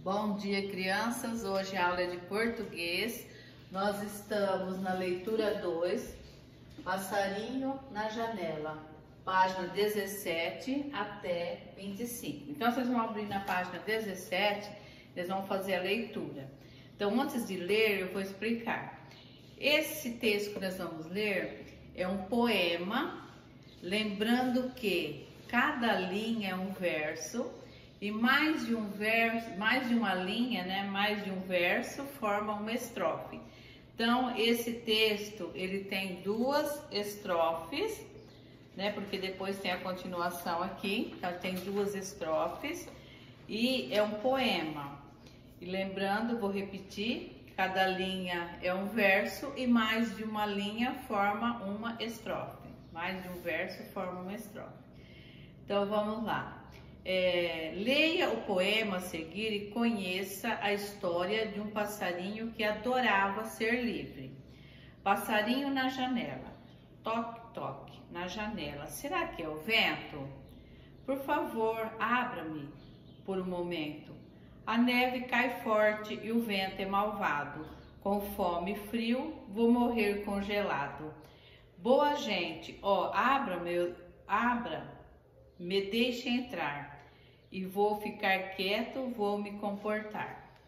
Bom dia, crianças. Hoje a aula é de português. Nós estamos na leitura 2, Passarinho na Janela, página 17 até 25. Então, vocês vão abrir na página 17, eles vão fazer a leitura. Então, antes de ler, eu vou explicar. Esse texto que nós vamos ler é um poema, lembrando que cada linha é um verso. E mais de um verso, mais de uma linha, né? Mais de um verso forma uma estrofe. Então, esse texto, ele tem duas estrofes, né? Porque depois tem a continuação aqui, então tem duas estrofes e é um poema. E lembrando, vou repetir, cada linha é um verso e mais de uma linha forma uma estrofe. Mais de um verso forma uma estrofe. Então, vamos lá. Leia o poema a seguir e conheça a história de um passarinho que adorava ser livre. Passarinho na janela, toque, toque, na janela. Será que é o vento? Por favor, abra-me por um momento. A neve cai forte e o vento é malvado. Com fome e frio, vou morrer congelado. Boa gente, abra, me deixe entrar. E vou ficar quieto, vou me comportar.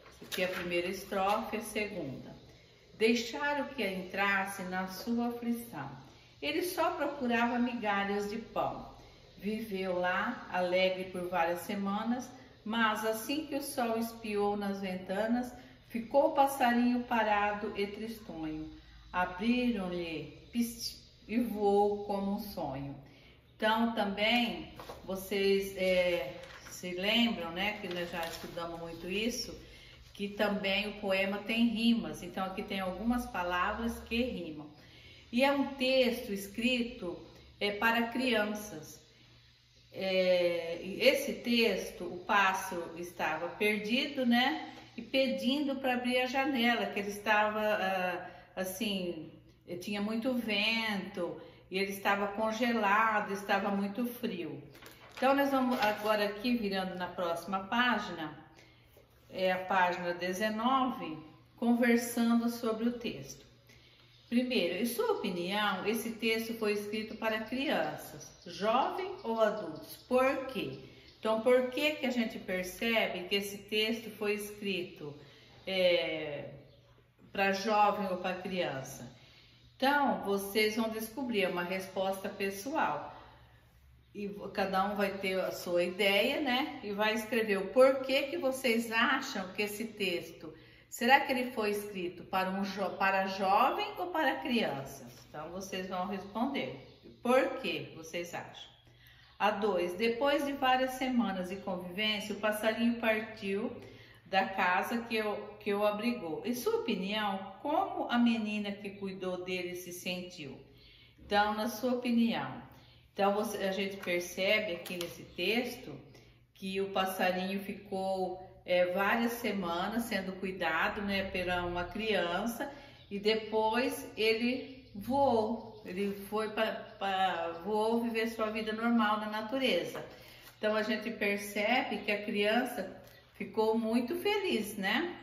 Essa aqui é a primeira estrofe, a segunda. Deixaram que entrasse na sua aflição. Ele só procurava migalhas de pão. Viveu lá, alegre por várias semanas, mas assim que o sol espiou nas ventanas, ficou o passarinho parado e tristonho. Abriram-lhe e voou como um sonho. Então, também, vocês se lembram, né, que nós já estudamos muito isso, que também o poema tem rimas. Então, aqui tem algumas palavras que rimam. E é um texto escrito para crianças. Esse texto, o pássaro estava perdido, né, e pedindo para abrir a janela, que ele estava, assim, tinha muito vento, e ele estava congelado, estava muito frio. Então, nós vamos agora aqui, virando na próxima página, é a página 19, conversando sobre o texto. Primeiro, em sua opinião, esse texto foi escrito para crianças, jovens ou adultos? Por quê? Então, por que que a gente percebe que esse texto foi escrito para jovem ou para criança? Então, vocês vão descobrir uma resposta pessoal e cada um vai ter a sua ideia, né? E vai escrever o porquê que vocês acham que esse texto, será que ele foi escrito para jovem ou para crianças? Então, vocês vão responder. Por que vocês acham? A 2. Depois de várias semanas de convivência, o passarinho partiu da casa que o abrigou. Em sua opinião, como a menina que cuidou dele se sentiu? Então, na sua opinião. Então, a gente percebe aqui nesse texto que o passarinho ficou várias semanas sendo cuidado, né, por uma criança, e depois ele voou. Ele voou viver sua vida normal na natureza. Então, a gente percebe que a criança ficou muito feliz, né?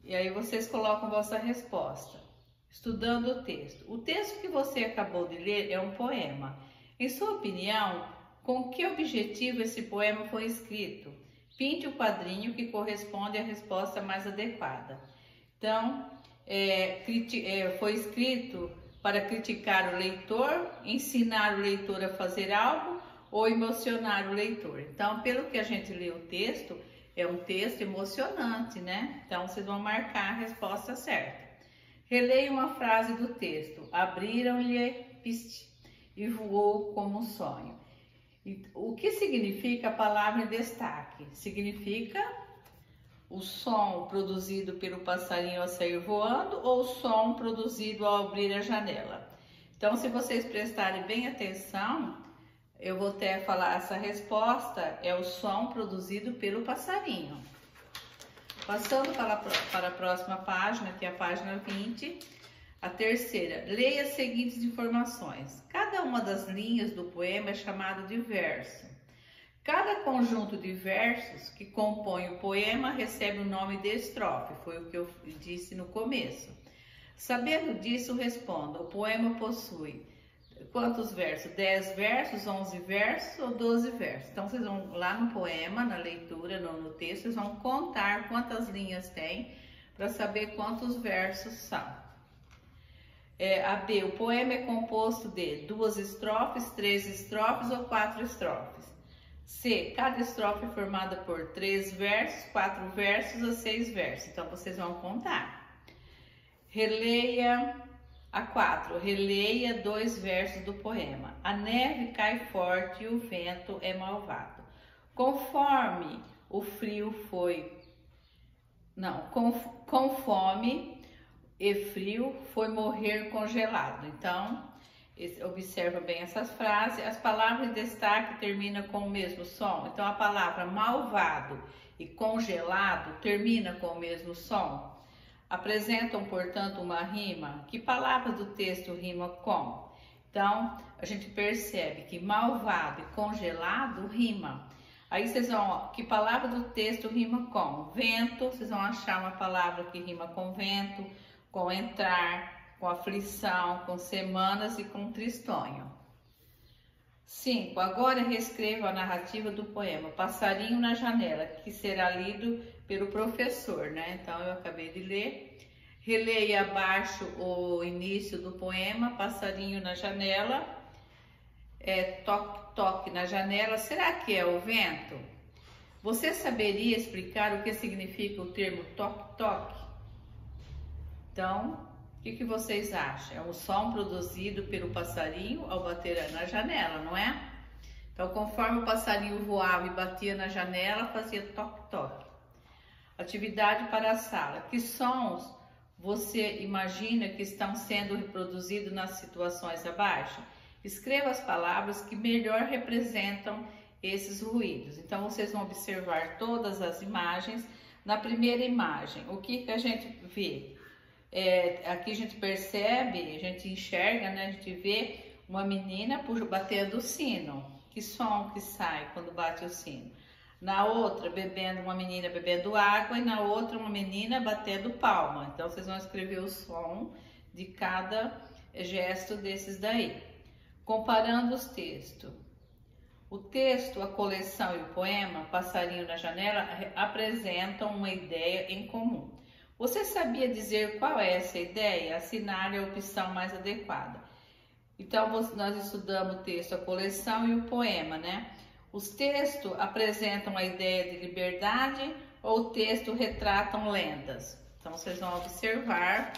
E aí vocês colocam vossa resposta, estudando o texto. O texto que você acabou de ler é um poema. Em sua opinião, com que objetivo esse poema foi escrito? Pinte o quadrinho que corresponde à resposta mais adequada. Então, foi escrito para criticar o leitor, ensinar o leitor a fazer algo ou emocionar o leitor. Então, pelo que a gente lê o texto, é um texto emocionante, né? Então, vocês vão marcar a resposta certa. Releia uma frase do texto. Abriram-lhe e voou como um sonho. O que significa a palavra em destaque? Significa o som produzido pelo passarinho ao sair voando ou o som produzido ao abrir a janela. Então, se vocês prestarem bem atenção, eu vou até falar essa resposta, é o som produzido pelo passarinho. Passando para a próxima página, que é a página 20, a terceira. Leia as seguintes informações. Cada uma das linhas do poema é chamada de verso. Cada conjunto de versos que compõe o poema recebe o nome de estrofe, foi o que eu disse no começo. Sabendo disso, responda: o poema possui quantos versos? 10 versos, 11 versos ou 12 versos? Então, vocês vão lá no poema, na leitura, no texto, vocês vão contar quantas linhas tem para saber quantos versos são. A B, o poema é composto de 2 estrofes, 3 estrofes ou 4 estrofes. C, cada estrofe é formada por 3 versos, 4 versos ou 6 versos. Então, vocês vão contar. Releia a 4. Releia 2 versos do poema. A neve cai forte e o vento é malvado. Conforme o frio foi... Não, com fome e frio foi morrer congelado. Então, observa bem essas frases. As palavras de destaque terminam com o mesmo som. Então, a palavra malvado e congelado termina com o mesmo som. Apresentam, portanto, uma rima. Que palavra do texto rima com? Então, a gente percebe que malvado e congelado rima. Aí vocês vão, que palavra do texto rima com? Vento, vocês vão achar uma palavra que rima com vento, com entrar, com aflição, com semanas e com tristonho. 5. Agora reescreva a narrativa do poema Passarinho na Janela, que será lido pelo professor, né? Então, eu acabei de ler. Releia abaixo o início do poema Passarinho na Janela. Toque, toque na janela. Será que é o vento? Você saberia explicar o que significa o termo toque, toque? Então, o que vocês acham? É um som produzido pelo passarinho ao bater na janela, não é? Então, conforme o passarinho voava e batia na janela, fazia toque, toque. Atividade para a sala. Que sons você imagina que estão sendo reproduzidos nas situações abaixo? Escreva as palavras que melhor representam esses ruídos. Então, vocês vão observar todas as imagens. Na primeira imagem, o que a gente vê? Aqui a gente percebe, a gente enxerga, né? A gente vê uma menina batendo o sino. Que som que sai quando bate o sino? Na outra, uma menina bebendo água, e na outra, uma menina batendo palma. Então, vocês vão escrever o som de cada gesto desses daí. Comparando os textos. O texto, a coleção e o poema Passarinho na Janela apresentam uma ideia em comum. Você sabia dizer qual é essa ideia? Assinale a opção mais adequada. Então, nós estudamos o texto, a coleção e o poema, né? Os textos apresentam a ideia de liberdade ou o texto retratam lendas? Então, vocês vão observar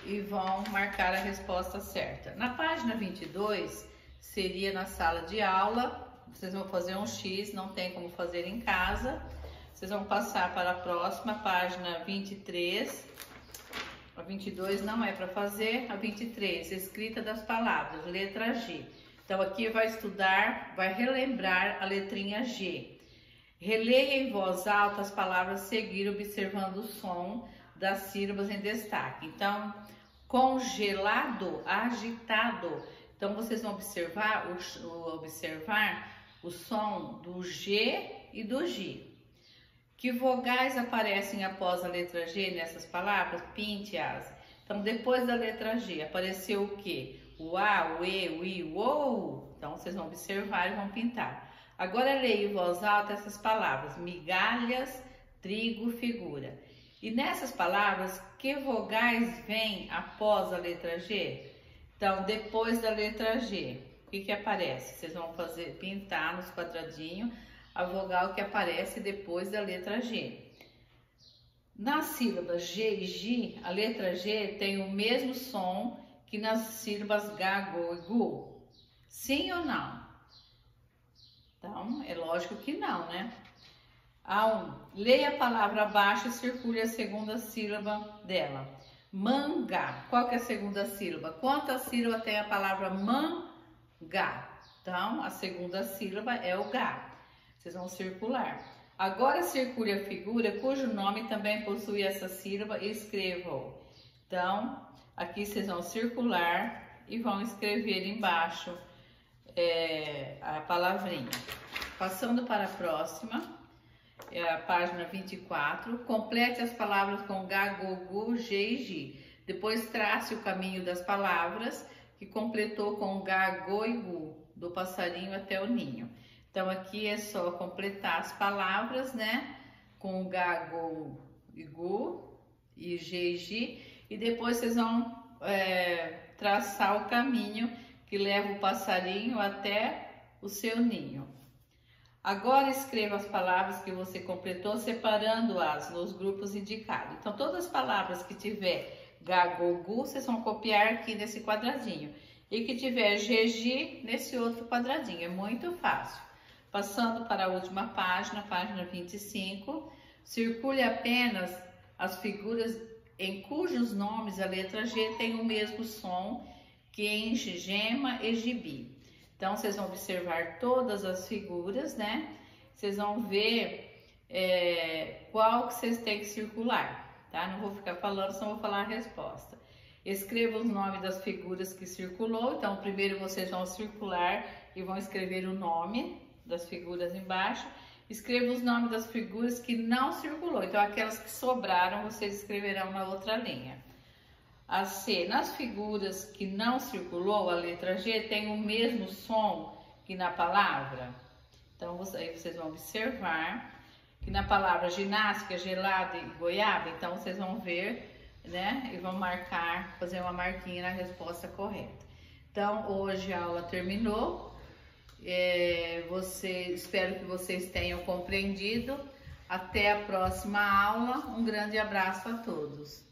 e vão marcar a resposta certa. Na página 22, seria na sala de aula, vocês vão fazer um X, não tem como fazer em casa. Vocês vão passar para a próxima, página 23. A 22 não é para fazer. A 23, escrita das palavras, letra G. Então, aqui vai estudar, vai relembrar a letrinha G. Releia em voz alta as palavras a seguir, observando o som das sílabas em destaque. Então, congelado, agitado. Então, vocês vão observar o som do G e do G. Que vogais aparecem após a letra G nessas palavras? Pinte-as. Então, depois da letra G, apareceu o quê? O A, o E, o I, o O. Então, vocês vão observar e vão pintar. Agora, leia em voz alta essas palavras. Migalhas, trigo, figura. E nessas palavras, que vogais vêm após a letra G? Então, depois da letra G, o que aparece? Vocês vão pintar nos quadradinhos a vogal que aparece depois da letra G. Nas sílabas G e G, a letra G tem o mesmo som que nas sílabas G, Go e Gu. Sim ou não? Então, é lógico que não, né? A1. Leia a palavra abaixo e circule a segunda sílaba dela. Manga. Qual que é a segunda sílaba? Quantas sílabas tem a palavra manga? Então, a segunda sílaba é o G. Vocês vão circular. Agora circule a figura cujo nome também possui essa sílaba e escreva-o. Então, aqui vocês vão circular e vão escrever embaixo a palavrinha. Passando para a próxima, é a página 24. Complete as palavras com Gá, Gogô, Gê e Gi. Depois trace o caminho das palavras que completou com Gá, Gô e Gu, do passarinho até o ninho. Então aqui é só completar as palavras, né? Com Gá, Gô e Gu e Gê e Gi. E depois vocês vão traçar o caminho que leva o passarinho até o seu ninho. Agora escreva as palavras que você completou, separando-as nos grupos indicados. Então todas as palavras que tiver Gá, Gô, Gu, vocês vão copiar aqui nesse quadradinho. E que tiver Gê, Gi, nesse outro quadradinho. É muito fácil. Passando para a última página, página 25. Circule apenas as figuras em cujos nomes a letra G tem o mesmo som que em gema e gibi. Então, vocês vão observar todas as figuras, né? Vocês vão ver qual que vocês têm que circular, tá? Não vou ficar falando, só vou falar a resposta. Escreva os nomes das figuras que circulou. Então, primeiro vocês vão circular e vão escrever o nome das figuras embaixo. Escreva os nomes das figuras que não circulou. Então, aquelas que sobraram, vocês escreverão na outra linha. A C, nas figuras que não circulou, a letra G tem o mesmo som que na palavra. Então, aí vocês vão observar que na palavra ginástica, gelada e goiaba, então vocês vão ver, né? E vão marcar, fazer uma marquinha na resposta correta. Então, hoje a aula terminou. Espero que vocês tenham compreendido. Até a próxima aula. Um grande abraço a todos.